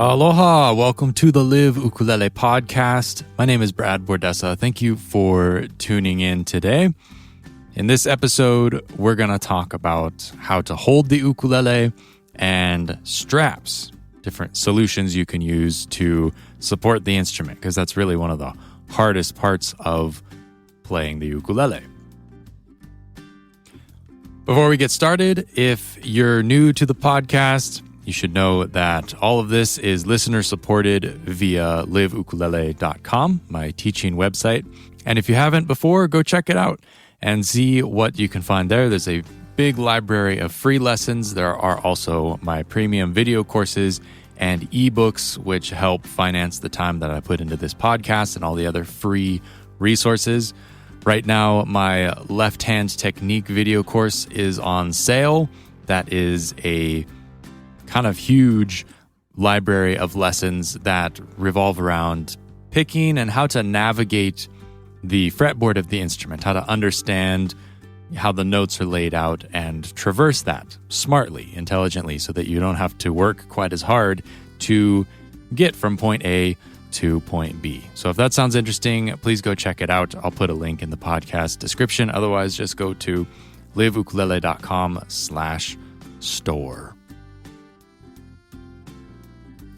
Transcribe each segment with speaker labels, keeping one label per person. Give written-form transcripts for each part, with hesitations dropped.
Speaker 1: Aloha, welcome to the Live Ukulele podcast. My name is Brad Bordessa. Thank you for tuning in today. In this episode, we're going to talk about how to hold the ukulele and straps, different solutions you can use to support the instrument, because that's really one of the hardest parts of playing the ukulele. Before we get started, if you're new to the podcast, you should know that all of this is listener supported via liveukulele.com, my teaching website. And if you haven't before, go check it out and see what you can find there. There's a big library of free lessons. There are also my premium video courses and ebooks, which help finance the time that I put into this podcast and all the other free resources. Right now, my left-hand technique video course is on sale. That is a kind of huge library of lessons that revolve around picking and how to navigate the fretboard of the instrument, how to understand how the notes are laid out and traverse that smartly, intelligently, so that you don't have to work quite as hard to get from point A to point B. So if that sounds interesting, please go check it out. I'll put a link in the podcast description. Otherwise, just go to liveukulele.com/store.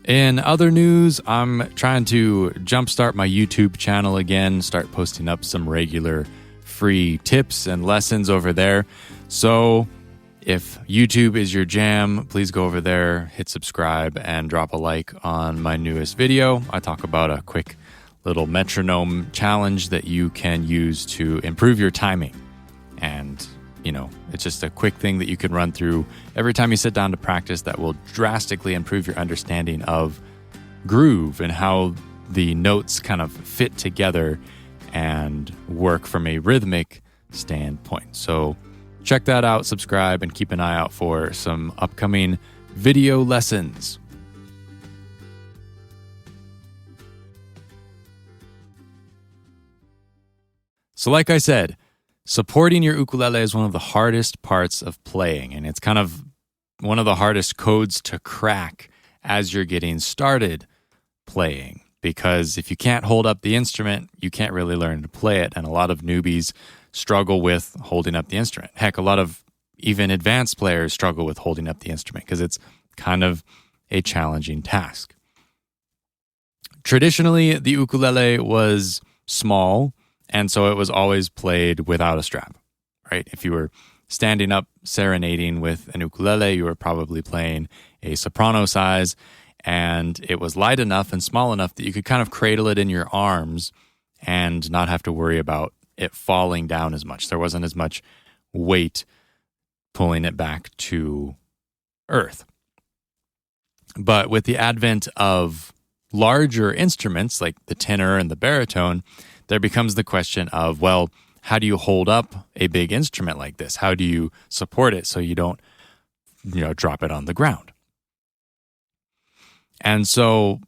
Speaker 1: In other news, I'm trying to jumpstart my YouTube channel again, start posting up some regular free tips and lessons over there. So if YouTube is your jam, please go over there, hit subscribe, and drop a like on my newest video. I talk about a quick little metronome challenge that you can use to improve your timing. And, it's just a quick thing that you can run through every time you sit down to practice that will drastically improve your understanding of groove and how the notes kind of fit together and work from a rhythmic standpoint. So check that out, subscribe, and keep an eye out for some upcoming video lessons. So like I said, supporting your ukulele is one of the hardest parts of playing, and it's kind of one of the hardest codes to crack as you're getting started playing, because if you can't hold up the instrument, you can't really learn to play it, and a lot of newbies struggle with holding up the instrument. Heck, a lot of even advanced players struggle with holding up the instrument because it's kind of a challenging task. Traditionally, the ukulele was small, and so it was always played without a strap, right? If you were standing up serenading with an ukulele, you were probably playing a soprano size, and it was light enough and small enough that you could kind of cradle it in your arms and not have to worry about it falling down as much. There wasn't as much weight pulling it back to earth. But with the advent of larger instruments like the tenor and the baritone, there becomes the question of, well, how do you hold up a big instrument like this? How do you support it so you don't, drop it on the ground? And so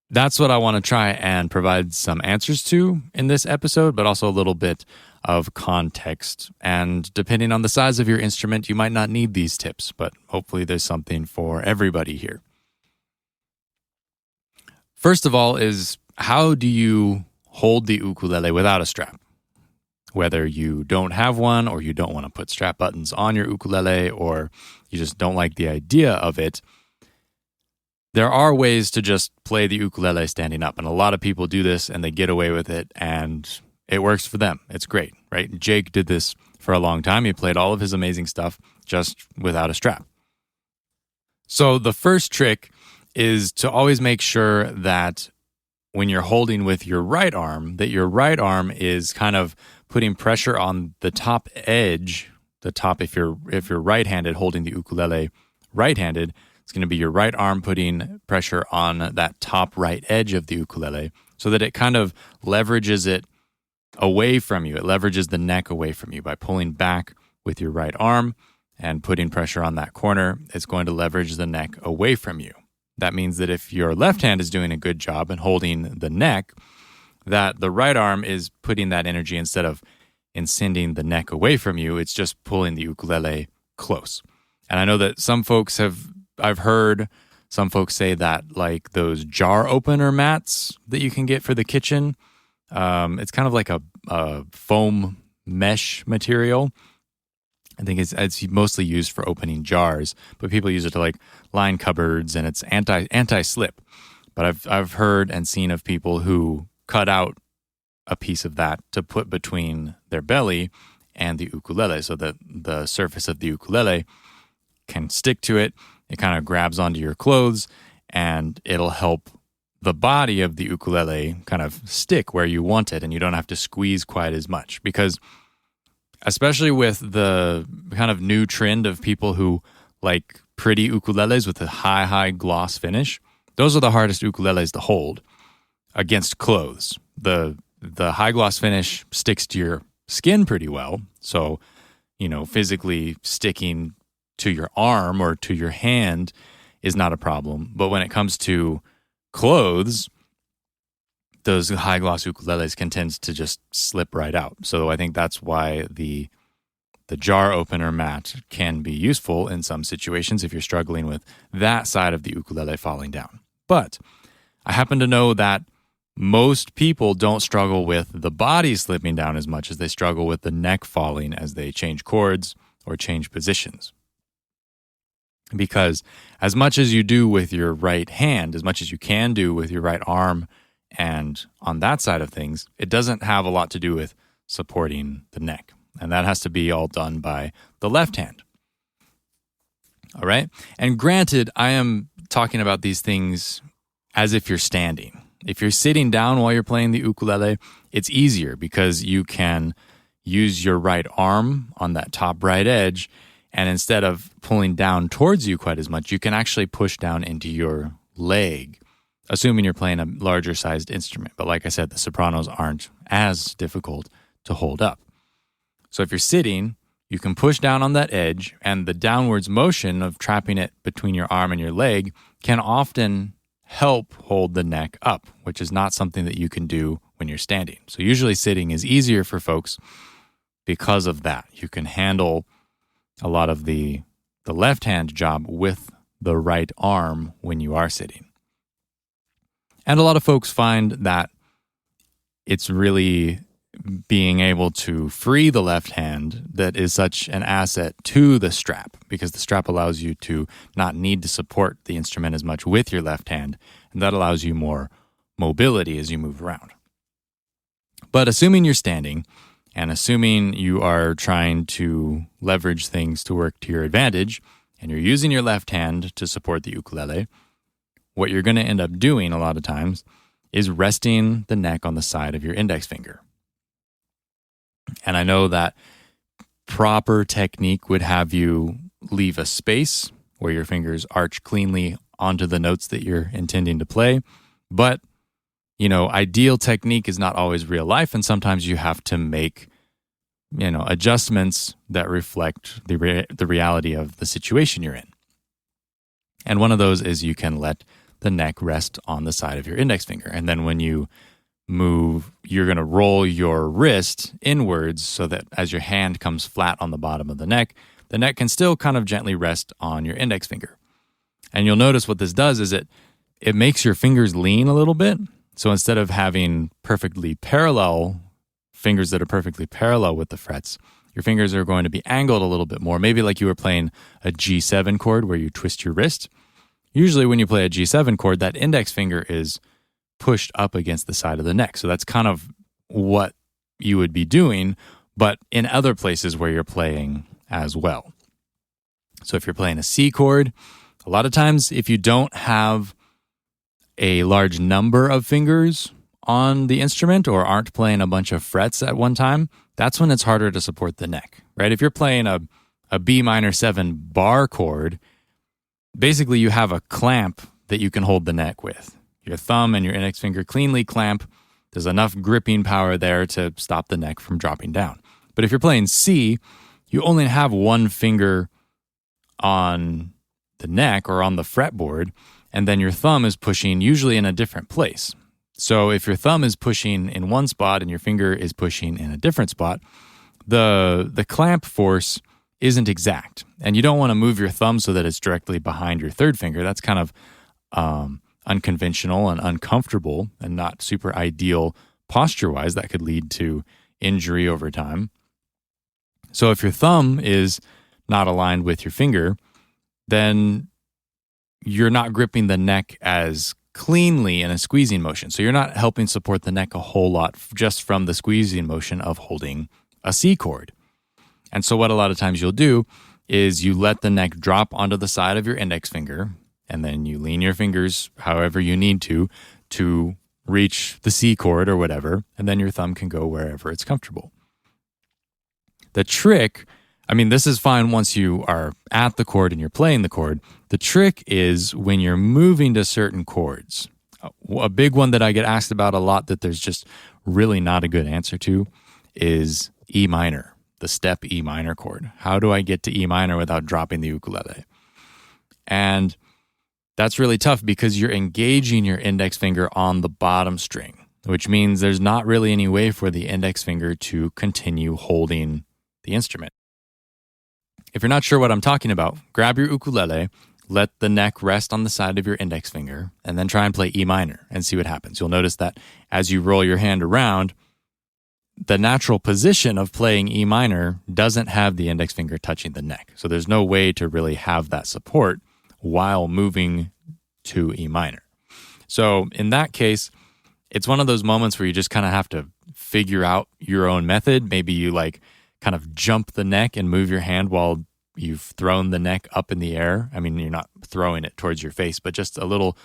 Speaker 1: that's what I want to try and provide some answers to in this episode, but also a little bit of context. And depending on the size of your instrument, you might not need these tips, but hopefully there's something for everybody here. First of all is, how do you hold the ukulele without a strap? Whether you don't have one, or you don't want to put strap buttons on your ukulele, or you just don't like the idea of it, there are ways to just play the ukulele standing up. And a lot of people do this and they get away with it and it works for them. It's great, right? Jake did this for a long time. He played all of his amazing stuff just without a strap. So the first trick is to always make sure that when you're holding with your right arm, that your right arm is kind of putting pressure on the top edge, if you're right-handed holding the ukulele right-handed, it's going to be your right arm putting pressure on that top right edge of the ukulele so that it kind of leverages it away from you. It leverages the neck away from you by pulling back with your right arm and putting pressure on that corner. It's going to leverage the neck away from you. That means that if your left hand is doing a good job in holding the neck, that the right arm is putting that energy, instead of sending the neck away from you, it's just pulling the ukulele close. And I know that some folks I've heard Some folks say that like those jar opener mats that you can get for the kitchen, it's kind of like a foam mesh material. I think it's mostly used for opening jars, but people use it to like line cupboards, and it's anti-slip. But I've heard and seen of people who cut out a piece of that to put between their belly and the ukulele, so that the surface of the ukulele can stick to it. It kind of grabs onto your clothes, and it'll help the body of the ukulele kind of stick where you want it, and you don't have to squeeze quite as much. Because especially with the kind of new trend of people who like pretty ukuleles with a high gloss finish, those are the hardest ukuleles to hold against clothes. The high gloss finish sticks to your skin pretty well, so physically sticking to your arm or to your hand is not a problem. But when it comes to clothes, those high gloss ukuleles can tend to just slip right out. So I think that's why the jar opener mat can be useful in some situations if you're struggling with that side of the ukulele falling down. But I happen to know that most people don't struggle with the body slipping down as much as they struggle with the neck falling as they change chords or change positions. Because as much as you do with your right hand, as much as you can do with your right arm, and on that side of things, it doesn't have a lot to do with supporting the neck. And that has to be all done by the left hand. All right? And granted, I am talking about these things as if you're standing. If you're sitting down while you're playing the ukulele, it's easier because you can use your right arm on that top right edge, and instead of pulling down towards you quite as much, you can actually push down into your leg, assuming you're playing a larger sized instrument. But like I said, the sopranos aren't as difficult to hold up. So if you're sitting, you can push down on that edge, and the downwards motion of trapping it between your arm and your leg can often help hold the neck up, which is not something that you can do when you're standing. So usually sitting is easier for folks because of that. You can handle a lot of the left hand job with the right arm when you are sitting. And a lot of folks find that it's really being able to free the left hand that is such an asset to the strap, because the strap allows you to not need to support the instrument as much with your left hand, and that allows you more mobility as you move around. But assuming you're standing, and assuming you are trying to leverage things to work to your advantage, and you're using your left hand to support the ukulele, what you're going to end up doing a lot of times is resting the neck on the side of your index finger. And I know that proper technique would have you leave a space where your fingers arch cleanly onto the notes that you're intending to play. But, ideal technique is not always real life, and sometimes you have to make, adjustments that reflect the reality of the situation you're in. And one of those is you can let the neck rest on the side of your index finger. And then when you move, you're going to roll your wrist inwards so that as your hand comes flat on the bottom of the neck can still kind of gently rest on your index finger. And you'll notice what this does is it makes your fingers lean a little bit. So instead of having perfectly parallel fingers that are perfectly parallel with the frets, your fingers are going to be angled a little bit more, maybe like you were playing a G7 chord where you twist your wrist. Usually when you play a G7 chord, that index finger is pushed up against the side of the neck. So that's kind of what you would be doing, but in other places where you're playing as well. So if you're playing a C chord, a lot of times if you don't have a large number of fingers on the instrument or aren't playing a bunch of frets at one time, that's when it's harder to support the neck, right? If you're playing a B minor 7 bar chord, basically you have a clamp that you can hold the neck with. Your thumb and your index finger cleanly clamp. There's enough gripping power there to stop the neck from dropping down. But if you're playing C, you only have one finger on the neck or on the fretboard, and then your thumb is pushing usually in a different place. So if your thumb is pushing in one spot and your finger is pushing in a different spot, the clamp force isn't exact. And you don't want to move your thumb so that it's directly behind your third finger. That's kind of unconventional and uncomfortable and not super ideal posture-wise. That could lead to injury over time. So if your thumb is not aligned with your finger, then you're not gripping the neck as cleanly in a squeezing motion. So you're not helping support the neck a whole lot just from the squeezing motion of holding a C chord. And so what a lot of times you'll do is you let the neck drop onto the side of your index finger, and then you lean your fingers however you need to reach the C chord or whatever, and then your thumb can go wherever it's comfortable. The trick, I mean, this is fine once you are at the chord and you're playing the chord. The trick is when you're moving to certain chords. A big one that I get asked about a lot that there's just really not a good answer to is E minor, the step E minor chord. How do I get to E minor without dropping the ukulele? And that's really tough because you're engaging your index finger on the bottom string, which means there's not really any way for the index finger to continue holding the instrument. If you're not sure what I'm talking about, grab your ukulele, let the neck rest on the side of your index finger, and then try and play E minor and see what happens. You'll notice that as you roll your hand around, the natural position of playing E minor doesn't have the index finger touching the neck. So there's no way to really have that support while moving to E minor. So in that case, it's one of those moments where you just kind of have to figure out your own method. Maybe you kind of jump the neck and move your hand while you've thrown the neck up in the air. I mean, you're not throwing it towards your face, but just a little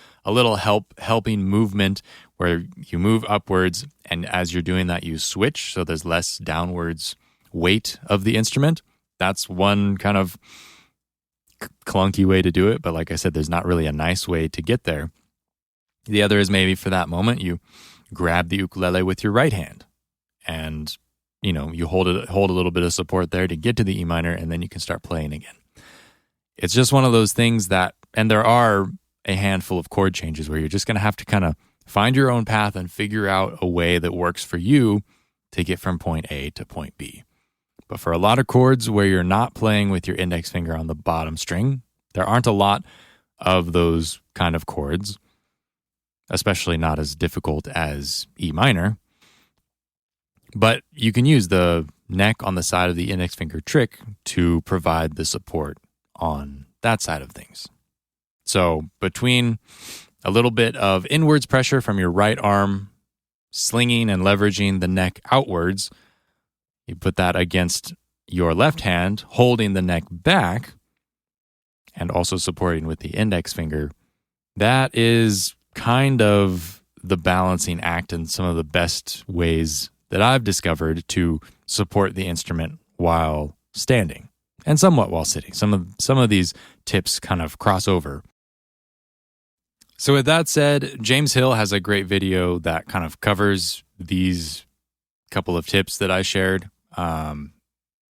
Speaker 1: helping movement where you move upwards, and as you're doing that, you switch so there's less downwards weight of the instrument. That's one kind of clunky way to do it, but like I said, there's not really a nice way to get there. The other is maybe for that moment, you grab the ukulele with your right hand and you hold a little bit of support there to get to the E minor, and then you can start playing again. It's just one of those things that, and there are a handful of chord changes where you're just going to have to kind of find your own path and figure out a way that works for you to get from point A to point B. But for a lot of chords where you're not playing with your index finger on the bottom string, there aren't a lot of those kind of chords, especially not as difficult as E minor. But you can use the neck on the side of the index finger trick to provide the support on that side of things. So between a little bit of inwards pressure from your right arm, slinging and leveraging the neck outwards, you put that against your left hand, holding the neck back, and also supporting with the index finger. That is kind of the balancing act and some of the best ways that I've discovered to support the instrument while standing and somewhat while sitting. Some of these tips kind of cross over. So with that said, James Hill has a great video that kind of covers these couple of tips that I shared. I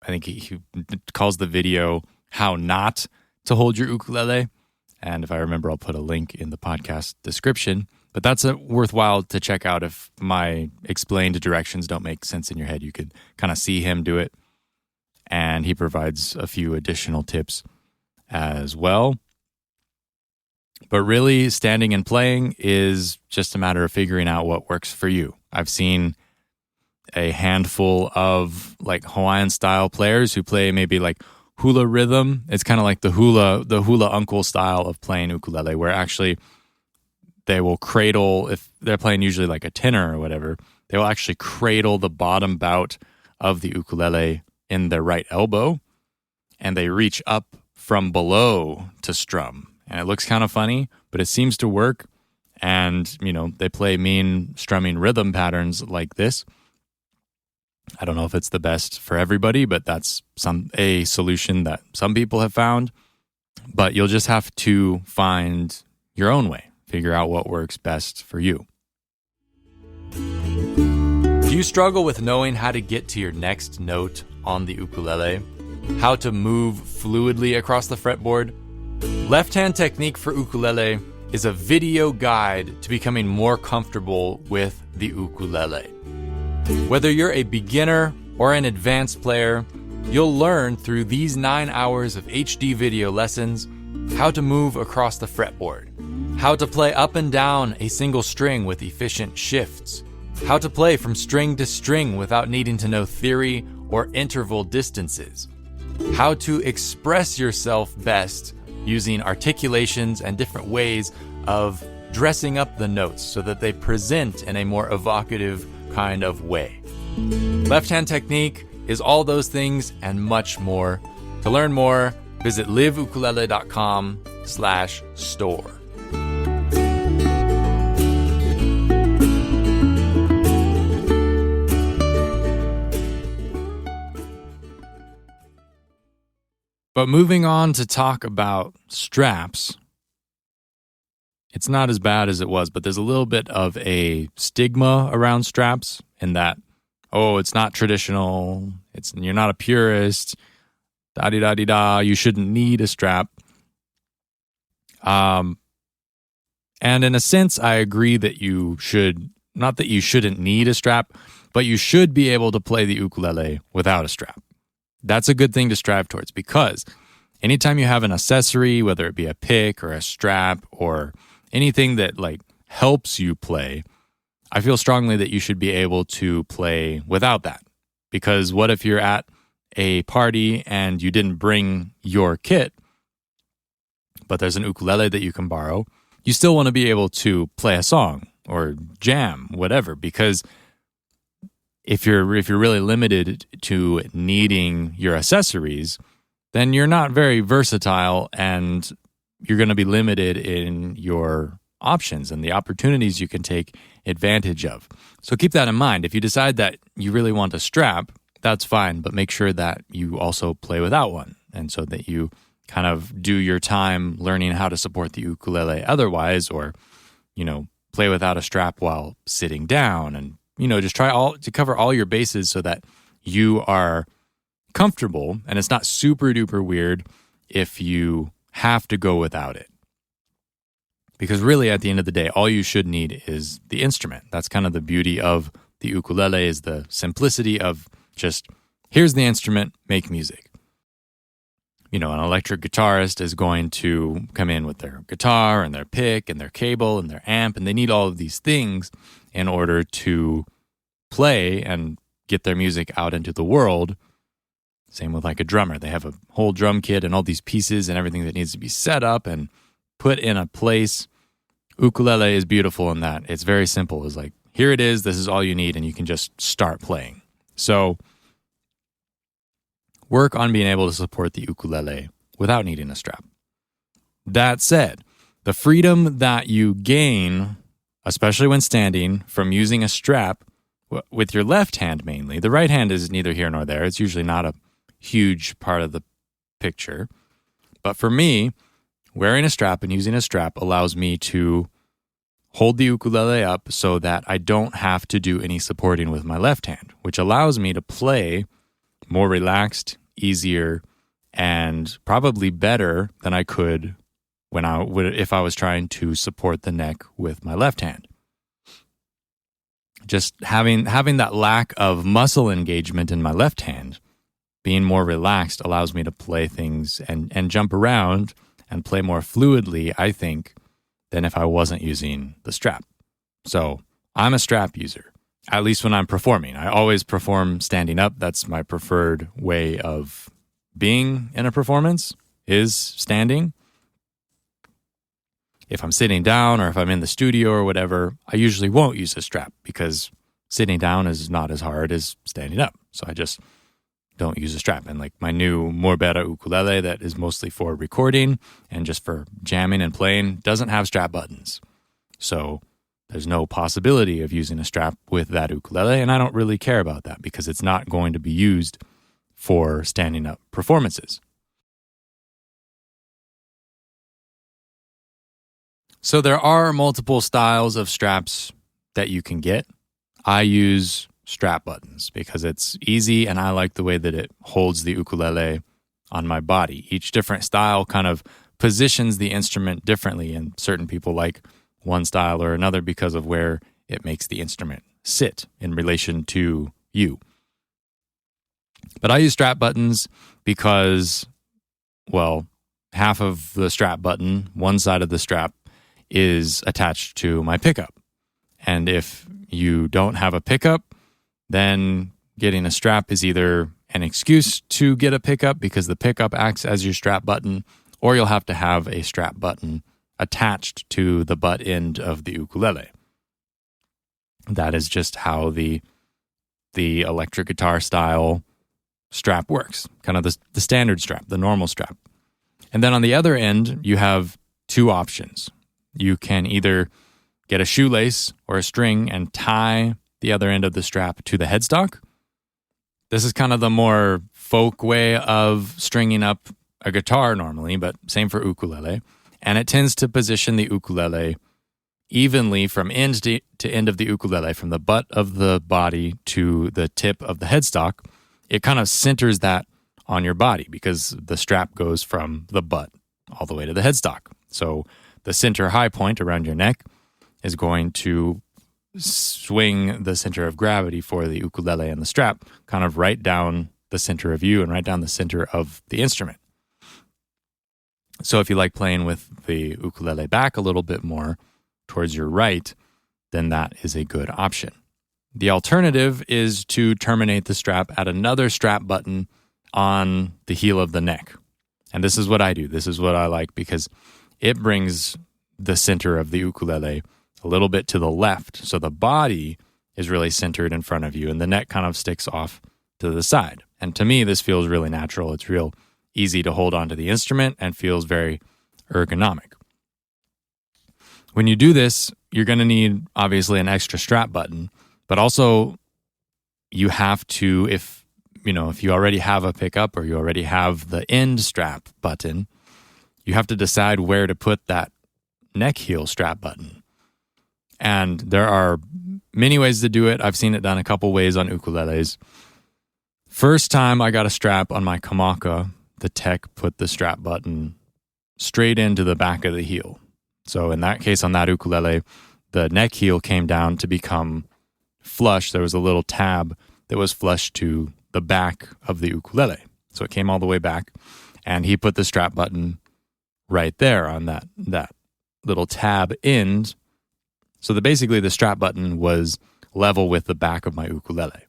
Speaker 1: think he calls the video "How Not to Hold Your Ukulele." And if I remember, I'll put a link in the podcast description. But that's worthwhile to check out. If my explained directions don't make sense in your head, you could kind of see him do it. And he provides a few additional tips as well. But really, standing and playing is just a matter of figuring out what works for you. I've seen a handful of Hawaiian style players who play maybe hula rhythm. It's kind of like the hula uncle style of playing ukulele, where actually they will cradle, if they're playing usually like a tenor or whatever, they will actually cradle the bottom bout of the ukulele in their right elbow, and they reach up from below to strum. And it looks kind of funny, but it seems to work. And, they play mean strumming rhythm patterns like this. I don't know if it's the best for everybody, but that's a solution that some people have found. But you'll just have to find your own way. Figure out what works best for you. Do you struggle with knowing how to get to your next note on the ukulele? How to move fluidly across the fretboard? Left Hand Technique for Ukulele is a video guide to becoming more comfortable with the ukulele. Whether you're a beginner or an advanced player, you'll learn through these 9 hours of HD video lessons how to move across the fretboard. how to play up and down a single string with efficient shifts, how to play from string to string without needing to know theory or interval distances, how to express yourself best using articulations and different ways of dressing up the notes so that they present in a more evocative kind of way. Left hand technique is all those things and much more. To learn more, visit liveukulele.com/store. But moving on to talk about straps, it's not as bad as it was, but there's a little bit of a stigma around straps in that, oh, it's not traditional, you're not a purist, da-di-da-di-da, you shouldn't need a strap. And in a sense, I agree that you should, not that you shouldn't need a strap, but you should be able to play the ukulele without a strap. That's a good thing to strive towards, because anytime you have an accessory, whether it be a pick or a strap or anything that like helps you play, I feel strongly that you should be able to play without that. Because what if you're at a party and you didn't bring your kit, but there's an ukulele that you can borrow? You still want to be able to play a song or jam, whatever, because if you're really limited to needing your accessories, then you're not very versatile and you're going to be limited in your options and the opportunities you can take advantage of. So keep that in mind. If you decide that you really want a strap, that's fine, but make sure that you also play without one, and so that you kind of do your time learning how to support the ukulele otherwise, or, play without a strap while sitting down, and just try to cover all your bases so that you are comfortable and it's not super duper weird if you have to go without it. Because really, at the end of the day, all you should need is the instrument. That's kind of the beauty of the ukulele, is the simplicity of just, here's the instrument, make music. An electric guitarist is going to come in with their guitar and their pick and their cable and their amp, and they need all of these things in order to play and get their music out into the world. Same with like a drummer. They have a whole drum kit and all these pieces and everything that needs to be set up and put in a place. Ukulele is beautiful in that it's very simple. It's like, here it is, this is all you need, and you can just start playing. So work on being able to support the ukulele without needing a strap. That said, the freedom that you gain, especially when standing, from using a strap with your left hand mainly, the right hand is neither here nor there. It's usually not a huge part of the picture. But for me, wearing a strap and using a strap allows me to hold the ukulele up so that I don't have to do any supporting with my left hand, which allows me to play more relaxed, easier, and probably better than I could if I was trying to support the neck with my left hand. Just having that lack of muscle engagement in my left hand, being more relaxed, allows me to play things and jump around and play more fluidly, I think, than if I wasn't using the strap. So I'm a strap user, at least when I'm performing. I always perform standing up. That's my preferred way of being in a performance, is standing. If I'm sitting down or if I'm in the studio or whatever, I usually won't use a strap because sitting down is not as hard as standing up. So I just don't use a strap. And like my new Morbera ukulele that is mostly for recording and just for jamming and playing doesn't have strap buttons. So there's no possibility of using a strap with that ukulele, and I don't really care about that because it's not going to be used for standing up performances. So there are multiple styles of straps that you can get. I use strap buttons because it's easy and I like the way that it holds the ukulele on my body. Each different style kind of positions the instrument differently, and certain people like one style or another because of where it makes the instrument sit in relation to you. But I use strap buttons because, well, half of the strap button, one side of the strap, is attached to my pickup. And if you don't have a pickup, then getting a strap is either an excuse to get a pickup because the pickup acts as your strap button, or you'll have to have a strap button attached to the butt end of the ukulele. That is just how the electric guitar style strap works, kind of the standard strap, the normal strap. And then on the other end, you have two options. You can either get a shoelace or a string and tie the other end of the strap to the headstock. This is kind of the more folk way of stringing up a guitar normally, but same for ukulele. And it tends to position the ukulele evenly from end to end of the ukulele, from the butt of the body to the tip of the headstock. It kind of centers that on your body because the strap goes from the butt all the way to the headstock. So the center high point around your neck is going to swing the center of gravity for the ukulele and the strap kind of right down the center of you and right down the center of the instrument. So if you like playing with the ukulele back a little bit more towards your right, then that is a good option. The alternative is to terminate the strap at another strap button on the heel of the neck. And this is what I do. This is what I like because it brings the center of the ukulele a little bit to the left. So the body is really centered in front of you and the neck kind of sticks off to the side. And to me, this feels really natural. It's real easy to hold onto the instrument and feels very ergonomic. When you do this, you're going to need obviously an extra strap button, but also you have to, if you already have a pickup or you already have the end strap button, you have to decide where to put that neck heel strap button. And there are many ways to do it. I've seen it done a couple ways on ukuleles. First time I got a strap on my Kamaka, the tech put the strap button straight into the back of the heel. So in that case, on that ukulele, the neck heel came down to become flush. There was a little tab that was flush to the back of the ukulele. So it came all the way back, and he put the strap button right there on that little tab end. So basically the strap button was level with the back of my ukulele.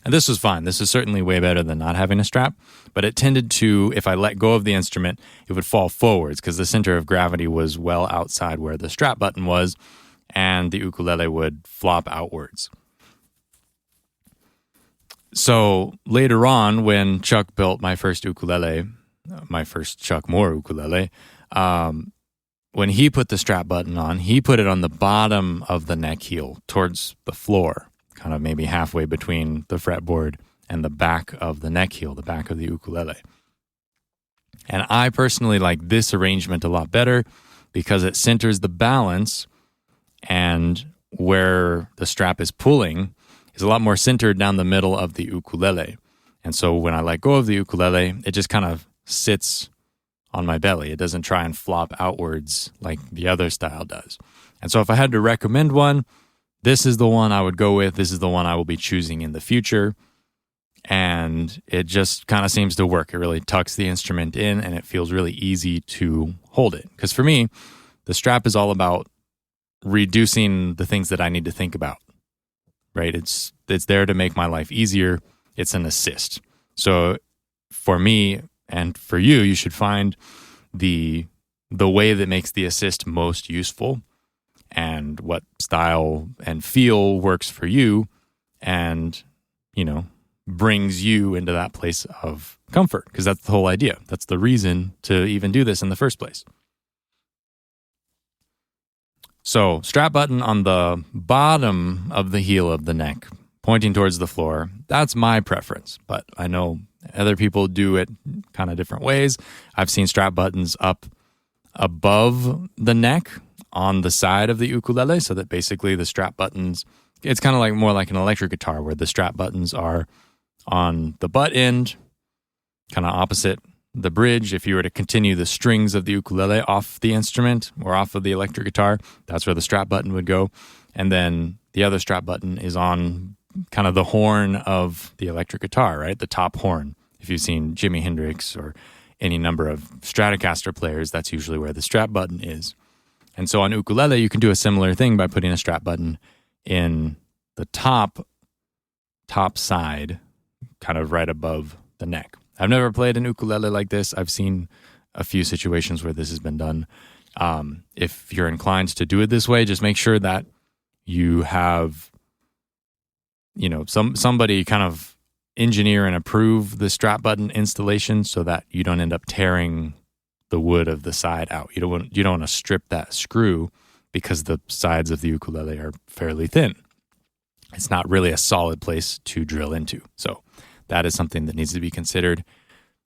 Speaker 1: And this was fine. This is certainly way better than not having a strap, but it tended to, if I let go of the instrument, it would fall forwards because the center of gravity was well outside where the strap button was, and the ukulele would flop outwards. So later on, when Chuck built my first ukulele, my first Chuck Moore ukulele, when he put the strap button on, he put it on the bottom of the neck heel towards the floor, kind of maybe halfway between the fretboard and the back of the neck heel, the back of the ukulele. And I personally like this arrangement a lot better because it centers the balance, and where the strap is pulling is a lot more centered down the middle of the ukulele. And so when I let go of the ukulele, it just kind of sits on my belly. It doesn't try and flop outwards like the other style does. And so if I had to recommend one, this is the one I would go with. This is the one I will be choosing in the future. And it just kind of seems to work. It really tucks the instrument in and it feels really easy to hold it. Because for me, the strap is all about reducing the things that I need to think about, right? It's there to make my life easier. It's an assist. So for me and for you, you should find the way that makes the assist most useful and what style and feel works for you and, brings you into that place of comfort, because that's the whole idea. That's the reason to even do this in the first place. So, strap button on the bottom of the heel of the neck, pointing towards the floor. That's my preference, but I know other people do it kind of different ways. I've seen strap buttons up above the neck on the side of the ukulele, so that basically the strap buttons, it's kind of like more like an electric guitar where the strap buttons are on the butt end, kind of opposite the bridge. If you were to continue the strings of the ukulele off the instrument or off of the electric guitar, that's where the strap button would go. And then the other strap button is on kind of the horn of the electric guitar, right? The top horn. If you've seen Jimi Hendrix or any number of Stratocaster players, that's usually where the strap button is. And so on ukulele, you can do a similar thing by putting a strap button in the top side, kind of right above the neck. I've never played an ukulele like this. I've seen a few situations where this has been done. If you're inclined to do it this way, just make sure that you have, somebody kind of engineer and approve the strap button installation so that you don't end up tearing the wood of the side out. You don't want to strip that screw because the sides of the ukulele are fairly thin. It's not really a solid place to drill into. So that is something that needs to be considered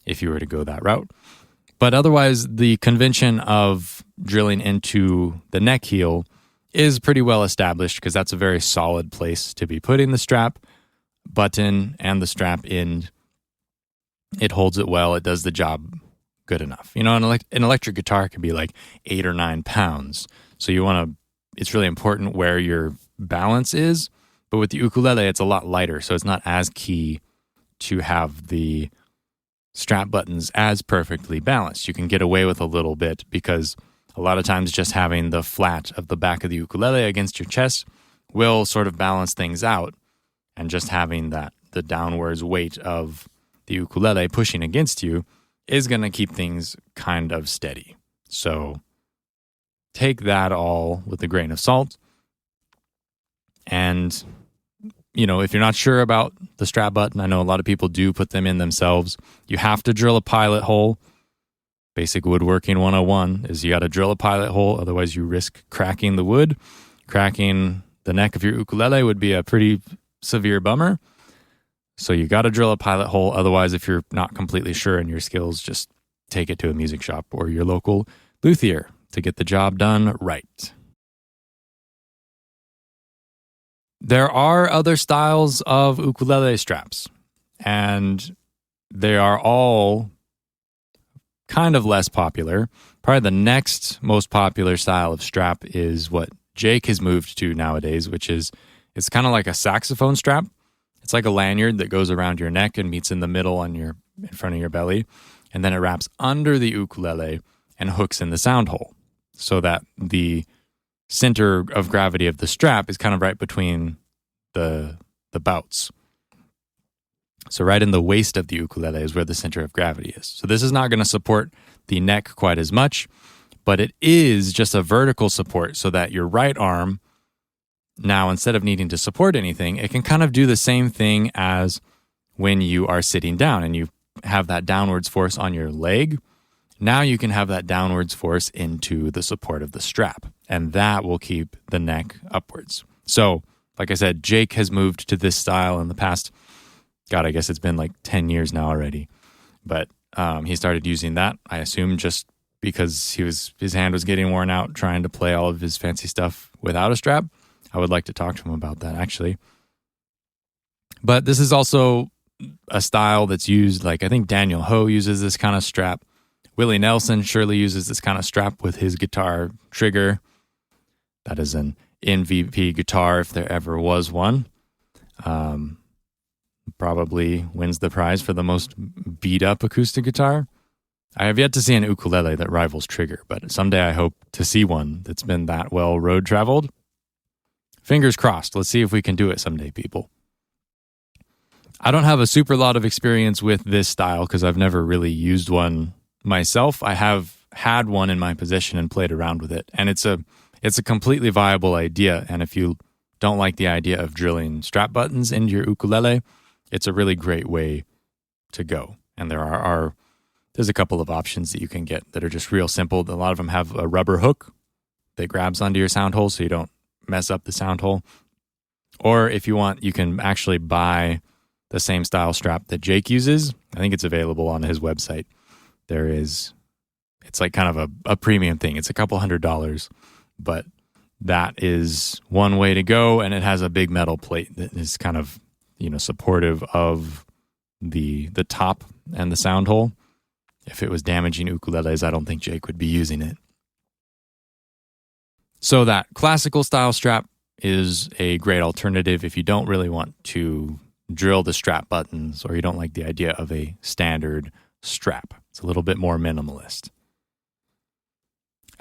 Speaker 1: if you were to go that route. But otherwise, the convention of drilling into the neck heel is pretty well established because that's a very solid place to be putting the strap button and the strap in. It holds it well. It does the job good enough. An electric guitar can be like 8 or 9 pounds. So it's really important where your balance is. But with the ukulele, it's a lot lighter. So it's not as key to have the strap buttons as perfectly balanced. You can get away with a little bit because a lot of times just having the flat of the back of the ukulele against your chest will sort of balance things out. And just having the downwards weight of the ukulele pushing against you is going to keep things kind of steady. So take that all with a grain of salt. And, if you're not sure about the strap button, I know a lot of people do put them in themselves. You have to drill a pilot hole. Basic woodworking 101 is you got to drill a pilot hole. Otherwise, you risk cracking the wood. Cracking the neck of your ukulele would be a pretty severe bummer. So you got to drill a pilot hole. Otherwise, if you're not completely sure in your skills, just take it to a music shop or your local luthier to get the job done right. There are other styles of ukulele straps, and they are all kind of less popular. Probably the next most popular style of strap is what Jake has moved to nowadays, which is it's kind of like a saxophone strap. It's like a lanyard that goes around your neck and meets in the middle in front of your belly, and then it wraps under the ukulele and hooks in the sound hole so that the center of gravity of the strap is kind of right between the bouts. So right in the waist of the ukulele is where the center of gravity is. So this is not going to support the neck quite as much, but it is just a vertical support so that your right arm, now instead of needing to support anything, it can kind of do the same thing as when you are sitting down and you have that downwards force on your leg. Now you can have that downwards force into the support of the strap, and that will keep the neck upwards. So, like I said, Jake has moved to this style in the past. God, I guess it's been like 10 years now already. But he started using that, I assume, just because his hand was getting worn out trying to play all of his fancy stuff without a strap. I would like to talk to him about that, actually. But this is also a style that's used, like I think Daniel Ho uses this kind of strap. Willie Nelson surely uses this kind of strap with his guitar trigger. That is an MVP guitar if there ever was one. Probably wins the prize for the most beat-up acoustic guitar. I have yet to see an ukulele that rivals Trigger, but someday I hope to see one that's been that well road-traveled. Fingers crossed. Let's see if we can do it someday, people. I don't have a super lot of experience with this style because I've never really used one myself. I have had one in my possession and played around with it, and it's a completely viable idea. And if you don't like the idea of drilling strap buttons into your ukulele, it's a really great way to go. And there's a couple of options that you can get that are just real simple. A lot of them have a rubber hook that grabs onto your sound hole so you don't mess up the sound hole. Or if you want, you can actually buy the same style strap that Jake uses. I think it's available on his website. It's like kind of a premium thing. It's a couple $100, but that is one way to go. And it has a big metal plate that is kind of, supportive of the top and the sound hole. If it was damaging ukuleles, I don't think Jake would be using it. So that classical style strap is a great alternative if you don't really want to drill the strap buttons or you don't like the idea of a standard strap. It's a little bit more minimalist.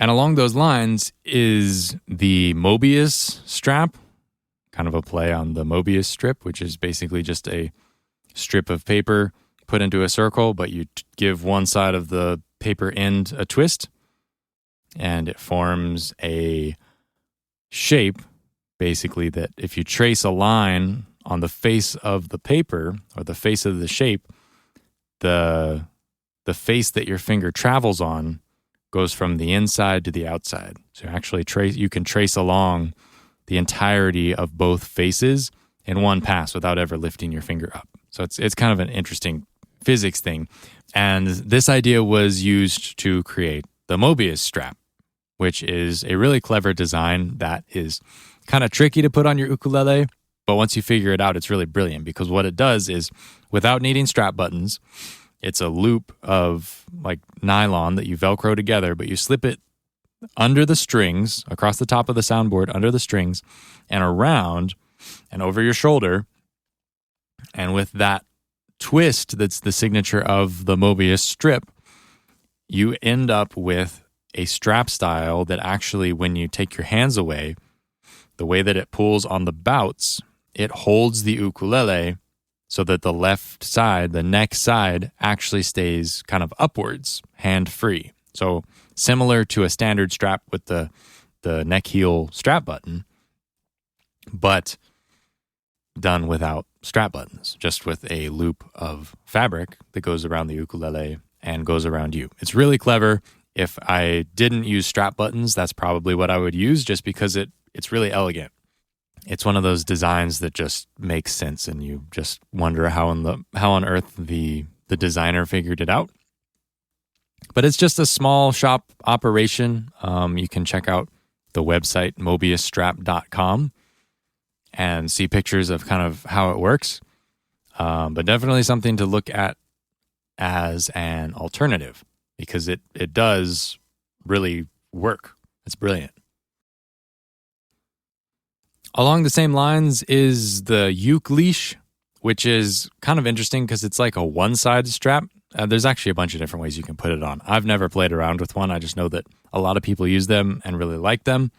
Speaker 1: And along those lines is the Mobius strap, kind of a play on the Mobius strip, which is basically just a strip of paper put into a circle, but you give one side of the paper end a twist, and it forms a shape, basically, that if you trace a line on the face of the paper or the face of the shape, the face that your finger travels on goes from the inside to the outside. So actually you can trace along the entirety of both faces in one pass without ever lifting your finger up. So it's kind of an interesting physics thing. And this idea was used to create the Mobius strap, which is a really clever design that is kind of tricky to put on your ukulele. But once you figure it out, it's really brilliant, because what it does is, without needing strap buttons, it's a loop of like nylon that you Velcro together, but you slip it under the strings, across the top of the soundboard, under the strings, and around and over your shoulder. And with that twist that's the signature of the Mobius strip, you end up with a strap style that actually, when you take your hands away, the way that it pulls on the bouts, it holds the ukulele so that the left side, the neck side, actually stays kind of upwards, hand-free. So similar to a standard strap with the neck heel strap button, but done without strap buttons, just with a loop of fabric that goes around the ukulele and goes around you. It's really clever. If I didn't use strap buttons, that's probably what I would use, just because it's really elegant. It's one of those designs that just makes sense, and you just wonder how on earth the designer figured it out. But it's just a small shop operation. You can check out the website mobiusstrap.com and see pictures of kind of how it works. But definitely something to look at as an alternative, because it does really work. It's brilliant. Along the same lines is the Uke-Leash, which is kind of interesting because it's like a one-side strap. There's actually a bunch of different ways you can put it on. I've never played around with one. I just know that a lot of people use them and really like them.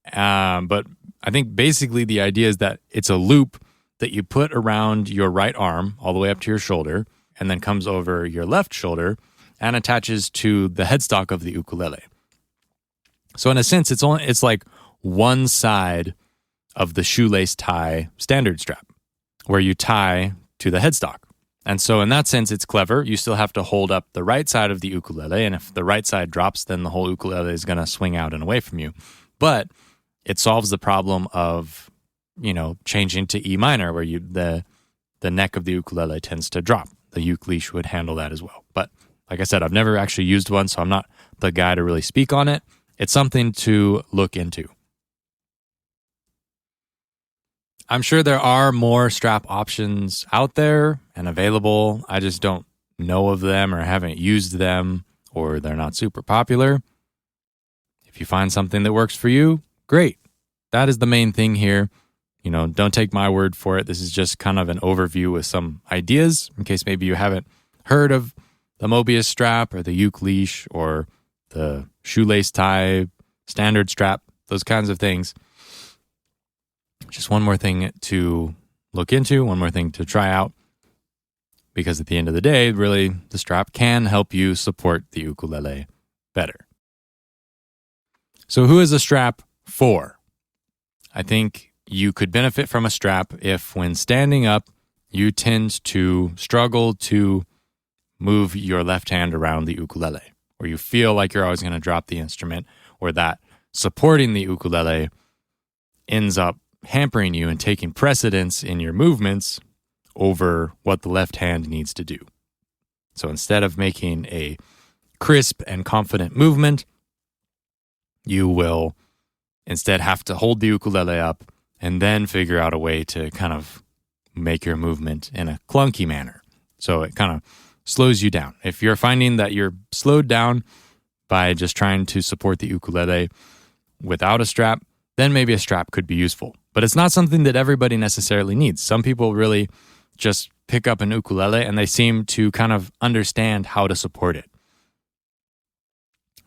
Speaker 1: But I think basically the idea is that it's a loop that you put around your right arm all the way up to your shoulder, and then comes over your left shoulder and attaches to the headstock of the ukulele. So in a sense, it's like one side of the shoelace tie standard strap, where you tie to the headstock. And so in that sense, it's clever. You still have to hold up the right side of the ukulele, and if the right side drops, then the whole ukulele is going to swing out and away from you. But it solves the problem of, changing to E minor, where the neck of the ukulele tends to drop. The Uke-Leash would handle that as well. But like I said, I've never actually used one, so I'm not the guy to really speak on it. It's something to look into. I'm sure there are more strap options out there and available. I just don't know of them or haven't used them, or they're not super popular. If you find something that works for you, great. That is the main thing here. Don't take my word for it. This is just kind of an overview with some ideas in case maybe you haven't heard of the Mobius strap or the Uke-Leash or the shoelace tie standard strap, those kinds of things. Just one more thing to look into, one more thing to try out, because at the end of the day, really, the strap can help you support the ukulele better. So who is a strap for? I think you could benefit from a strap if, when standing up, you tend to struggle to move your left hand around the ukulele, or you feel like you're always going to drop the instrument, or that supporting the ukulele ends up hampering you and taking precedence in your movements over what the left hand needs to do. So instead of making a crisp and confident movement, you will instead have to hold the ukulele up and then figure out a way to kind of make your movement in a clunky manner. So it kind of slows you down. If you're finding that you're slowed down by just trying to support the ukulele without a strap, then maybe a strap could be useful. But it's not something that everybody necessarily needs. Some people really just pick up an ukulele and they seem to kind of understand how to support it.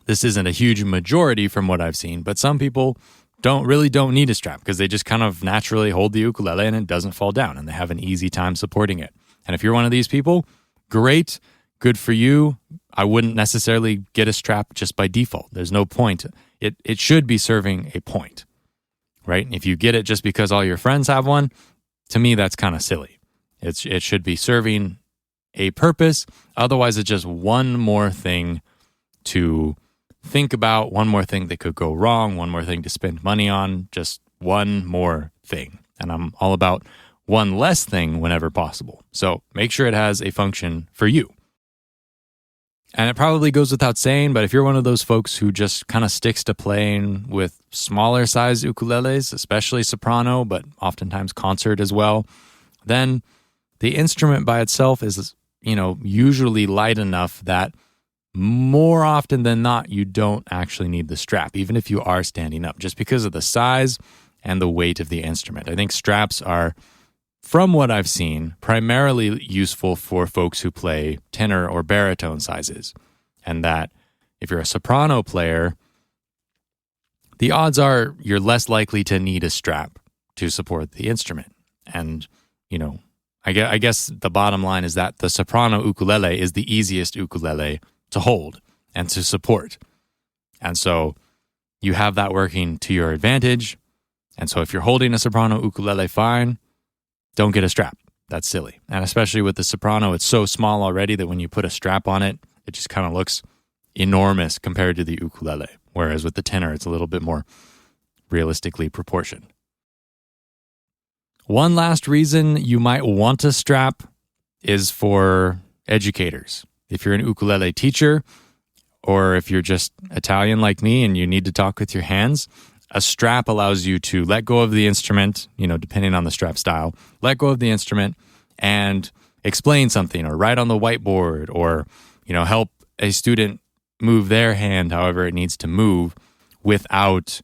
Speaker 1: This isn't a huge majority from what I've seen, but some people don't need a strap because they just kind of naturally hold the ukulele and it doesn't fall down and they have an easy time supporting it. And if you're one of these people, great, good for you. I wouldn't necessarily get a strap just by default. There's no point. It should be serving a point, right? If you get it just because all your friends have one, to me, that's kind of silly. It should be serving a purpose. Otherwise, it's just one more thing to think about, one more thing that could go wrong, one more thing to spend money on, just one more thing. And I'm all about one less thing whenever possible. So make sure it has a function for you. And it probably goes without saying, but if you're one of those folks who just kind of sticks to playing with smaller size ukuleles, especially soprano, but oftentimes concert as well, then the instrument by itself is, usually light enough that more often than not, you don't actually need the strap, even if you are standing up, just because of the size and the weight of the instrument. I think straps are, from what I've seen, primarily useful for folks who play tenor or baritone sizes. And that if you're a soprano player, the odds are you're less likely to need a strap to support the instrument. And, I guess the bottom line is that the soprano ukulele is the easiest ukulele to hold and to support. And so you have that working to your advantage. And so if you're holding a soprano ukulele fine, don't get a strap. That's silly. And especially with the soprano, it's so small already that when you put a strap on it, it just kind of looks enormous compared to the ukulele. Whereas with the tenor, it's a little bit more realistically proportioned. One last reason you might want a strap is for educators. If you're an ukulele teacher, or if you're just Italian like me and you need to talk with your hands, a strap allows you to let go of the instrument, depending on the strap style, let go of the instrument and explain something or write on the whiteboard or, help a student move their hand however it needs to move without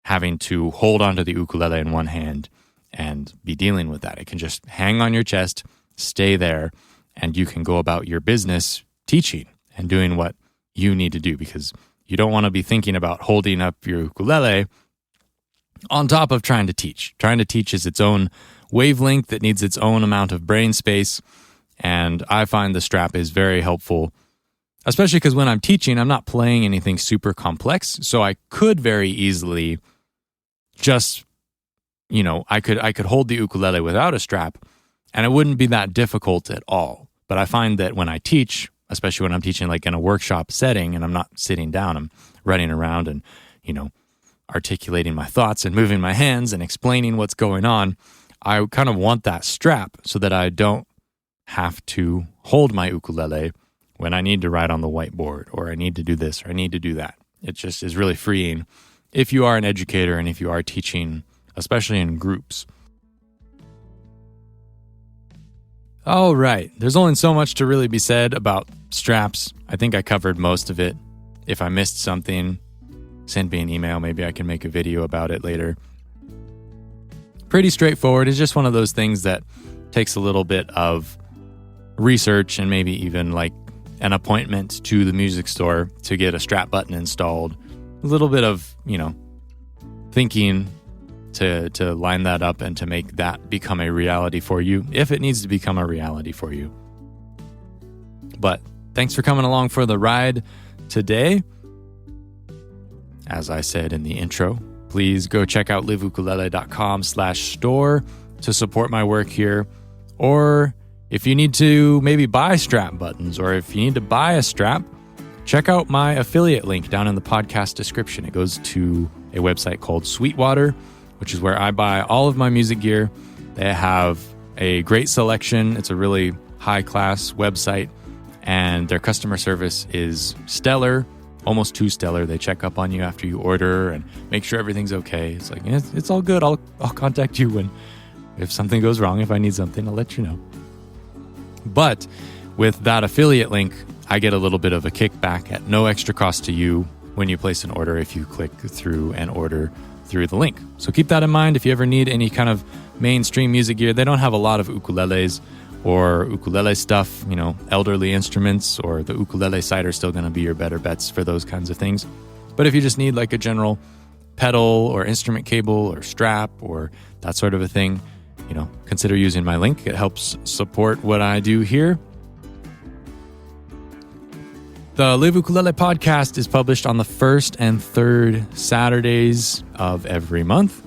Speaker 1: having to hold onto the ukulele in one hand and be dealing with that. It can just hang on your chest, stay there, and you can go about your business teaching and doing what you need to do because you don't want to be thinking about holding up your ukulele on top of trying to teach. Trying to teach is its own wavelength that needs its own amount of brain space, and I find the strap is very helpful, especially because when I'm teaching, I'm not playing anything super complex, so I could very easily just, I could hold the ukulele without a strap, and it wouldn't be that difficult at all. But I find that when I teach, especially when I'm teaching like in a workshop setting and I'm not sitting down, I'm running around and, articulating my thoughts and moving my hands and explaining what's going on, I kind of want that strap so that I don't have to hold my ukulele when I need to write on the whiteboard or I need to do this or I need to do that. It just is really freeing if you are an educator and if you are teaching, especially in groups. All right, there's only so much to really be said about straps. I think I covered most of it. If I missed something, send me an email. Maybe I can make a video about it later. Pretty straightforward. It's just one of those things that takes a little bit of research and maybe even like an appointment to the music store to get a strap button installed. A little bit of, thinking to line that up and to make that become a reality for you, if it needs to become a reality for you. But thanks for coming along for the ride today. As I said in the intro, please go check out liveukulele.com/store to support my work here. Or if you need to maybe buy strap buttons, or if you need to buy a strap, check out my affiliate link down in the podcast description. It goes to a website called Sweetwater, which is where I buy all of my music gear. They have a great selection. It's a really high-class website, and their customer service is stellar, almost too stellar. They check up on you after you order and make sure everything's okay. It's like, it's all good. I'll contact you if something goes wrong. If I need something, I'll let you know. But with that affiliate link, I get a little bit of a kickback at no extra cost to you when you place an order if you click through and order through the link. So keep that in mind if you ever need any kind of mainstream music gear. They don't have a lot of ukuleles, or ukulele stuff, elderly instruments or the ukulele side are still going to be your better bets for those kinds of things. But if you just need like a general pedal or instrument cable or strap or that sort of a thing, consider using my link. It helps support what I do here. The Live Ukulele podcast is published on the first and third Saturdays of every month.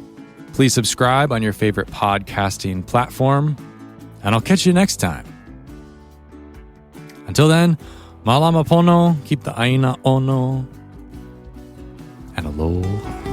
Speaker 1: Please subscribe on your favorite podcasting platform, and I'll catch you next time. Until then, malama pono, keep the aina ono, and aloha.